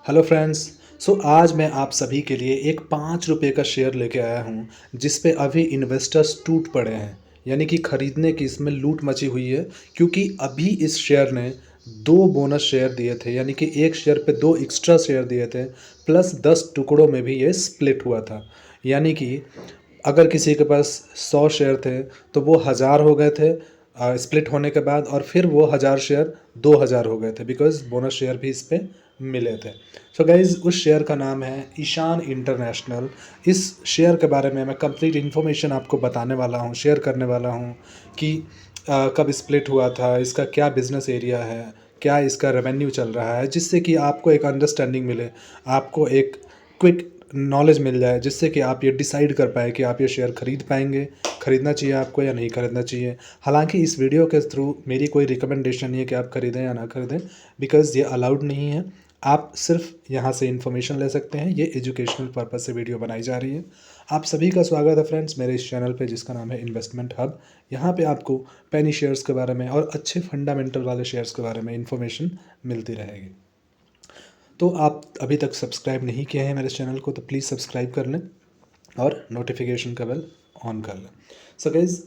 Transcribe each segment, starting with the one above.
Hello friends. आज मैं आप सभी के लिए एक 5 रुपये का शेयर लेके आया हूँ जिस पे अभी इन्वेस्टर्स टूट पड़े हैं, यानी कि ख़रीदने की इसमें लूट मची हुई है। क्योंकि अभी इस शेयर ने दो बोनस शेयर दिए थे, यानी कि एक शेयर पे दो एक्स्ट्रा शेयर दिए थे, प्लस 10 टुकड़ों में भी ये स्प्लिट हुआ था। यानी कि अगर किसी के पास 100 शेयर थे तो वो 1000 हो गए थे स्प्लिट होने के बाद, और फिर वो 1000 शेयर 2000 हो गए थे बिकॉज बोनस शेयर भी इस पे मिले थे। सो गाइज़, उस शेयर का नाम है ईशान इंटरनेशनल। इस शेयर के बारे में मैं कंप्लीट इन्फॉर्मेशन आपको बताने वाला हूँ, शेयर करने वाला हूँ कि कब स्प्लिट हुआ था, इसका क्या बिज़नेस एरिया है, क्या इसका रेवेन्यू चल रहा है, जिससे कि आपको एक अंडरस्टैंडिंग मिले, आपको एक क्विक नॉलेज मिल जाए, जिससे कि आप ये डिसाइड कर पाएँ कि आप ये शेयर खरीद पाएंगे, खरीदना चाहिए आपको या नहीं खरीदना चाहिए। हालांकि इस वीडियो के थ्रू मेरी कोई रिकमेंडेशन नहीं है कि आप खरीदें या ना खरीदें, बिकॉज़ ये अलाउड नहीं है। आप सिर्फ यहाँ से इन्फॉर्मेशन ले सकते हैं। ये एजुकेशनल पर्पज़ से वीडियो बनाई जा रही है। आप सभी का स्वागत है फ्रेंड्स मेरे इस चैनल पे, जिसका नाम है इन्वेस्टमेंट हब। यहाँ पे आपको पेनी शेयर्स के बारे में और अच्छे फंडामेंटल वाले शेयर्स के बारे में इन्फॉर्मेशन मिलती रहेगी। तो आप अभी तक सब्सक्राइब नहीं किए हैं मेरे चैनल को तो प्लीज़ सब्सक्राइब कर लें और नोटिफिकेशन का बेल ऑन कर लें। सो गाइज़,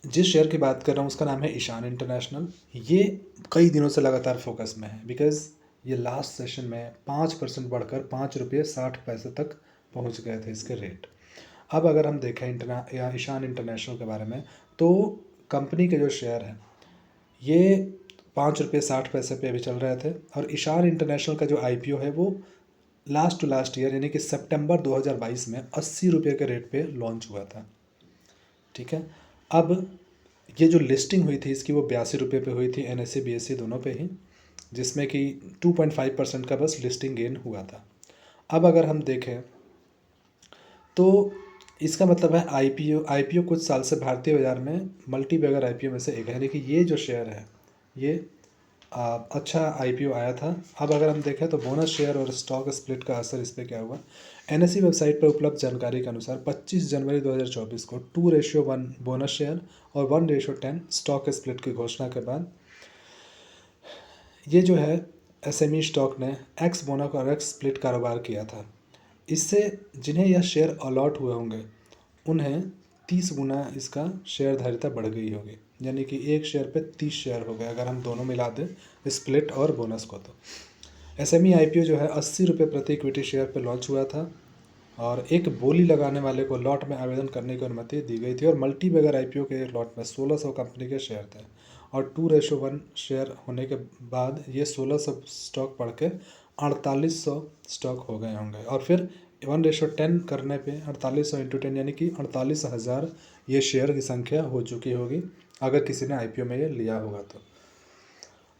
जिस शेयर की बात कर रहा हूँ उसका नाम है ईशान इंटरनेशनल। ये कई दिनों से लगातार फोकस में है बिकॉज़ ये लास्ट सेशन में 5% बढ़कर 5 रुपये 60 पैसे तक पहुँच गए थे इसके रेट। अब अगर हम देखें या ईशान इंटरनेशनल के बारे में, तो कंपनी के जो शेयर हैं ये 5 रुपये 60 पैसे पे अभी चल रहे थे, और ईशान इंटरनेशनल का जो आईपीओ है वो लास्ट टू लास्ट ईयर यानी कि सितंबर 2022 में 80 रुपये के रेट पे लॉन्च हुआ था। ठीक है। अब ये जो लिस्टिंग हुई थी इसकी वो 82 रुपये पे हुई थी, एनएससी बीएससी दोनों पे ही, जिसमें कि 2.5% का बस लिस्टिंग गेन हुआ था। अब अगर हम देखें तो इसका मतलब है आईपीओ कुछ साल से भारतीय बाज़ार में मल्टी बैगर आईपीओ में से एक है, यानी कि ये जो शेयर है ये अच्छा आईपीओ आया था। अब अगर हम देखें तो बोनस शेयर और स्टॉक स्प्लिट का असर इस पर क्या हुआ। एनएसई वेबसाइट पर उपलब्ध जानकारी के अनुसार 25 जनवरी 2024 को 2:1 बोनस शेयर और 1:10 स्टॉक स्प्लिट की घोषणा के बाद ये जो है एसएमई स्टॉक ने एक्स बोनस और एक्स स्प्लिट कारोबार किया था। इससे जिन्हें यह शेयर अलॉट हुए होंगे उन्हें 30 गुना इसका शेयर धारिता बढ़ गई होगी, यानी कि एक शेयर पे 30 शेयर हो गए अगर हम दोनों मिला दें स्प्लिट और बोनस को। तो एसएमई आईपीओ जो है 80 रुपये प्रति इक्विटी शेयर पे लॉन्च हुआ था, और एक बोली लगाने वाले को लॉट में आवेदन करने की अनुमति दी गई थी, और मल्टी बैगर आईपीओ के लॉट में 1600 कंपनी के शेयर थे, और 2:1 शेयर होने के बाद ये 1600 स्टॉक बढ़ के 4800 स्टॉक हो गए होंगे, और फिर 1:10 करने पे 4800 इंटू 10 यानी कि 48,000 ये शेयर की संख्या हो चुकी होगी अगर किसी ने आईपीओ में ये लिया होगा तो।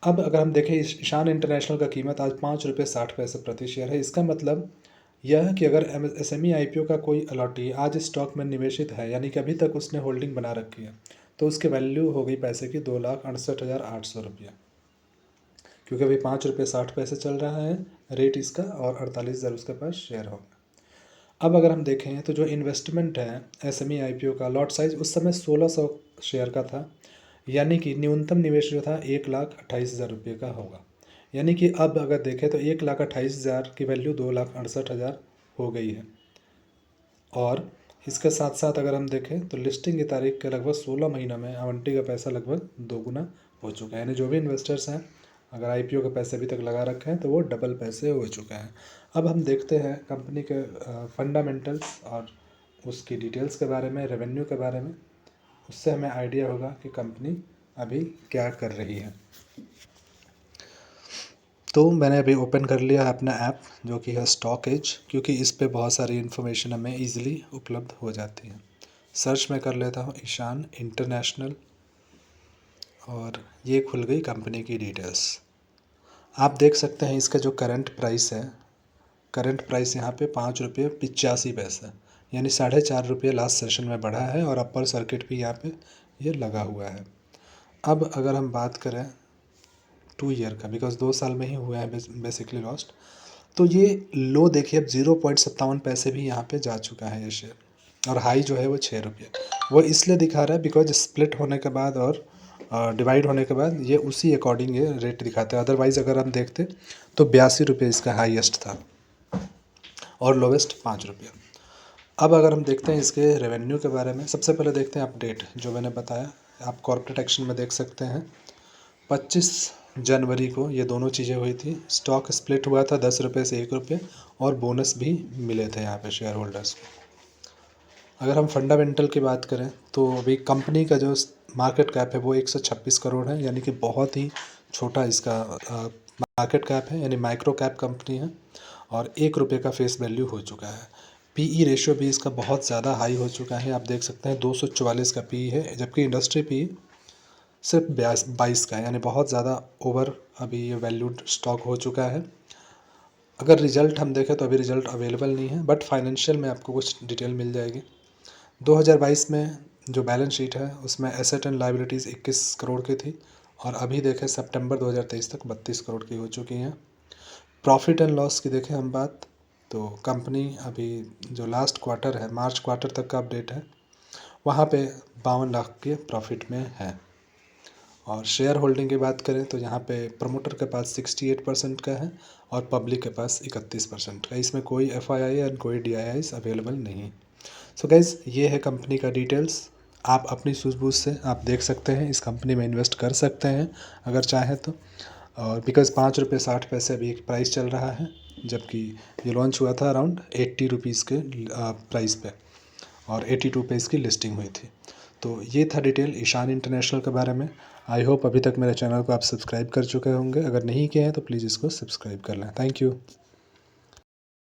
अब अगर हम देखें ईशान इंटरनेशनल का कीमत आज 5 रुपये 60 पैसे प्रति शेयर है। इसका मतलब यह है कि अगर एसएमई आईपीओ का कोई अलॉटी आज स्टॉक में निवेशित है, यानी कि अभी तक उसने होल्डिंग बना रखी है, तो उसकी वैल्यू हो गई पैसे की 2,68,800 रुपया, क्योंकि अभी 5 रुपये 60 पैसे चल रहा है रेट इसका, और 48,000 उसके पास शेयर होगा। अब अगर हम देखें तो जो इन्वेस्टमेंट है एसएमई आईपीओ का लॉट साइज़ उस समय 1600 शेयर का था, यानी कि न्यूनतम निवेश जो था 1,28,000 रुपये का होगा। यानी कि अब अगर देखें तो 1,28,000 की वैल्यू 2,68,000 हो गई है। और इसके साथ साथ अगर हम देखें तो लिस्टिंग की तारीख के लगभग 16 महीनों में आवंटी का पैसा लगभग दोगुना हो चुका है, यानी जो भी इन्वेस्टर्स हैं अगर आईपीओ के पैसे अभी तक लगा रखे हैं तो वो डबल पैसे हो चुके हैं। अब हम देखते हैं कंपनी के फंडामेंटल्स और उसकी डिटेल्स के बारे में, रेवेन्यू के बारे में, उससे हमें आइडिया होगा कि कंपनी अभी क्या कर रही है। तो मैंने अभी ओपन कर लिया है अपना ऐप जो कि है स्टॉक एज, क्योंकि इस पे बहुत सारी इन्फॉर्मेशन हमें ईजिली उपलब्ध हो जाती है। सर्च में कर लेता हूँ ईशान इंटरनेशनल, और ये खुल गई कंपनी की डिटेल्स। आप देख सकते हैं इसका जो करंट प्राइस है, करंट प्राइस यहाँ पे 5 रुपये 85 पैसे, यानी 4.5 रुपये लास्ट सेशन में बढ़ा है, और अपर सर्किट भी यहाँ पे ये लगा हुआ है। अब अगर हम बात करें 2 ईयर का, बिकॉज 2 साल में ही हुआ है बेसिकली लॉस्ट, तो ये लो देखिए अब 0.57 पैसे भी यहाँ पे जा चुका है ये शेयर, और हाई जो है वो 6 रुपये। वो इसलिए दिखा रहा है बिकॉज स्प्लिट होने के बाद और डिवाइड होने के बाद ये उसी अकॉर्डिंग ये रेट दिखाता है। अदरवाइज़ अगर हम देखते तो 82 रुपये इसका हाईएस्ट था और लोवेस्ट 5 रुपये। अब अगर हम देखते हैं इसके रेवेन्यू के बारे में, सबसे पहले देखते हैं अपडेट जो मैंने बताया। आप कॉर्पोरेट एक्शन में देख सकते हैं 25 जनवरी को ये दोनों चीज़ें हुई थी। स्टॉक स्प्लिट हुआ था 10 रुपये से 1 रुपये और बोनस भी मिले थे यहाँ पे शेयर होल्डर्स को। अगर हम फंडामेंटल की बात करें तो अभी कंपनी का जो मार्केट कैप है वो 126 करोड़ है, यानी कि बहुत ही छोटा इसका मार्केट कैप है, यानी माइक्रो कैप कंपनी है और 1 रुपये का फेस वैल्यू हो चुका है। पीई रेशियो भी इसका बहुत ज़्यादा हाई हो चुका है, आप देख सकते हैं 244 का पीई है, जबकि इंडस्ट्री पीई सिर्फ 22 का है, यानी बहुत ज़्यादा ओवर अभी ये वैल्यूड स्टॉक हो चुका है। अगर रिज़ल्ट हम देखें तो अभी रिज़ल्ट अवेलेबल नहीं है, बट फाइनेंशियल में आपको कुछ डिटेल मिल जाएगी। 2022 में जो बैलेंस शीट है उसमें एसेट एंड लायबिलिटीज़ 21 करोड़ की थी और अभी देखें सितंबर 2023 तक 32 करोड़ की हो चुकी हैं। प्रॉफिट एंड लॉस की देखें हम बात तो कंपनी अभी जो लास्ट क्वार्टर है, मार्च क्वार्टर तक का अपडेट है, वहाँ पे 52 लाख के प्रॉफिट में है। और शेयर होल्डिंग की बात करें तो यहाँ पे प्रमोटर के पास 68% का है और पब्लिक के पास 31% का। इसमें कोई FII और कोई DIIs अवेलेबल नहीं। सो गाइज़ ये है कंपनी का डिटेल्स। आप अपनी सूझबूझ से आप देख सकते हैं, इस कंपनी में इन्वेस्ट कर सकते हैं अगर चाहें तो। और बिकॉज़ 5 रुपये 60 पैसे अभी एक प्राइस चल रहा है, जबकि ये लॉन्च हुआ था अराउंड 80 रुपीज़ के प्राइस पे और 82 पे इसकी लिस्टिंग हुई थी। तो ये था डिटेल ईशान इंटरनेशनल के बारे में। आई होप अभी तक मेरे चैनल को आप सब्सक्राइब कर चुके होंगे, अगर नहीं किए हैं तो प्लीज़ इसको सब्सक्राइब कर लें। Thank you.